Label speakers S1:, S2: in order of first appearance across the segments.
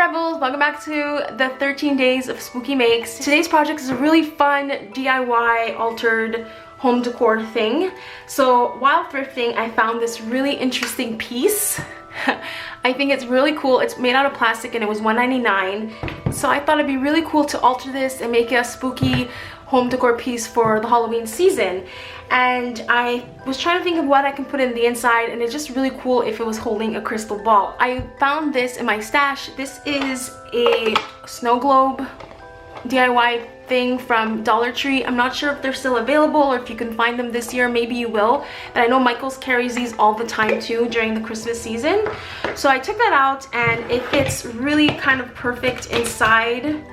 S1: Rebels, welcome back to the 13 days of spooky makes. Today's project is a really fun DIY altered home decor thing. So while thrifting, I found this really interesting piece. I think it's really cool. It's made out of plastic and it was $1.99. So I thought it'd be really cool to alter this and make it a spooky home decor piece for the Halloween season. And I was trying to think of what I can put in the inside, and it's just really cool if it was holding a crystal ball. I found this in my stash. This is a snow globe DIY thing from Dollar Tree. I'm not sure if they're still available or if you can find them this year. Maybe you will. But I know Michael's carries these all the time too during the Christmas season. So I took that out and it fits really kind of perfect inside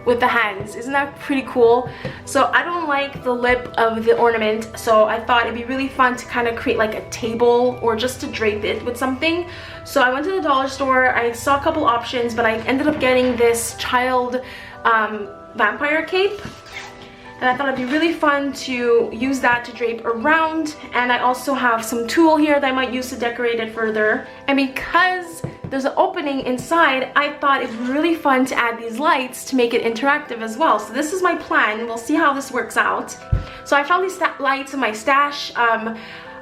S1: with the hands. Isn't that pretty cool? So I don't like the lip of the ornament, so I thought it'd be really fun to kind of create like a table or just to drape it with something. So I went to the dollar store. I saw a couple options, but I ended up getting this child vampire cape, and I thought it'd be really fun to use that to drape around. And I also have some tulle here that I might use to decorate it further. And because there's an opening inside, I thought it'd be really fun to add these lights to make it interactive as well. So this is my plan. We'll see how this works out. So I found these lights in my stash. I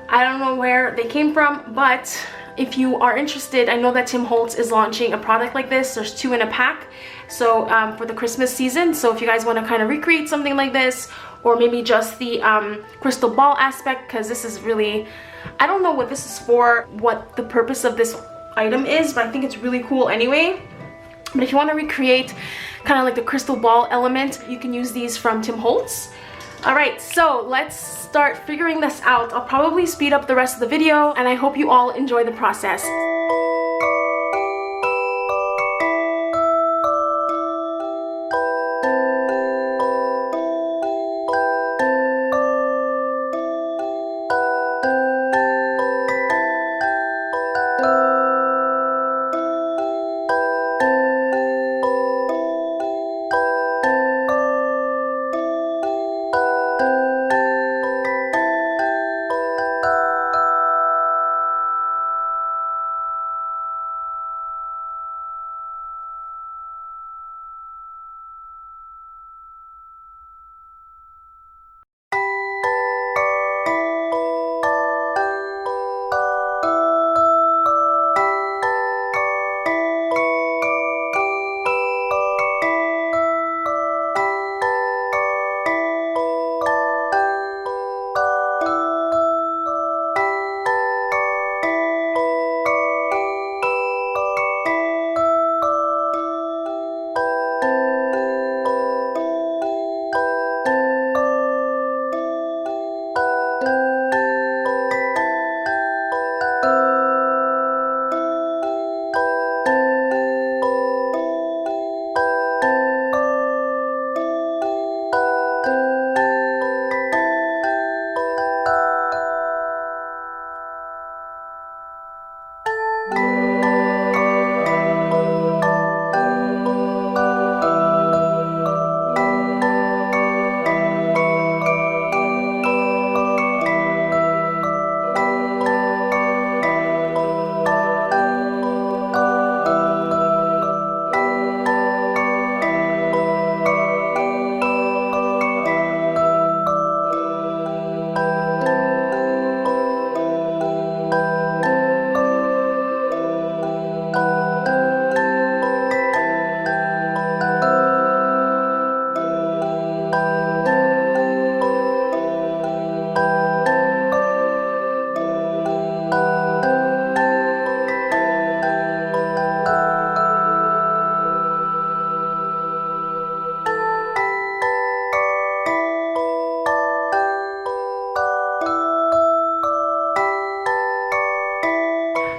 S1: don't know where they came from, but if you are interested, I know that Tim Holtz is launching a product like this. There's 2 in a pack. So for the Christmas season. So if you guys want to kind of recreate something like this, or maybe just the crystal ball aspect, because this is really, I don't know what this is for, what the purpose of this item is, but I think it's really cool anyway. But if you want to recreate kind of like the crystal ball element, you can use these from Tim Holtz. Alright, so let's start figuring this out. I'll probably speed up the rest of the video, and I hope you all enjoy the process.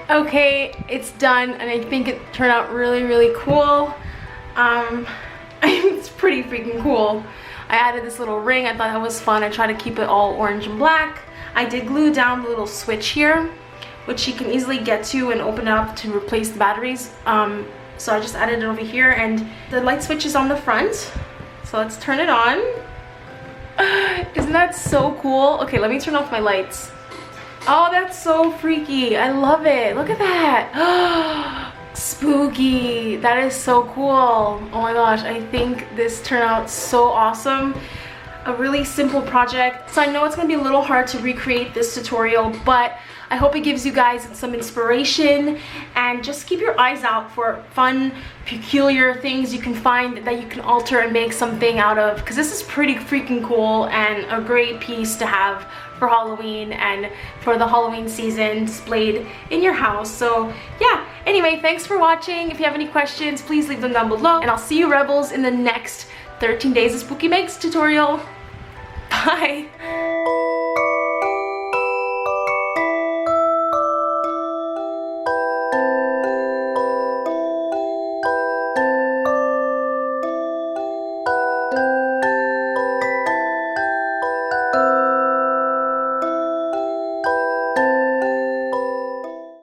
S1: Okay, it's done, and I think it turned out really cool. It's pretty freaking cool. I added this little ring. I thought that was fun. I tried to keep it all orange and black. I did glue down the little switch here, which you can easily get to and open up to replace the batteries. So I just added it over here, and the light switch is on the front. So let's turn it on. Isn't that so cool? Okay, let me turn off my lights. Oh, that's so freaky. I love it. Look at that. Spooky. That is so cool. Oh my gosh, I think this turned out so awesome. A really simple project. So I know it's gonna be a little hard to recreate this tutorial, but I hope it gives you guys some inspiration, and just keep your eyes out for fun, peculiar things you can find that you can alter and make something out of, because this is pretty freaking cool and a great piece to have for Halloween and for the Halloween season displayed in your house. So yeah, anyway, thanks for watching. If you have any questions, please leave them down below, and I'll see you Rebels in the next 13 Days of Spooky Makes tutorial. Bye!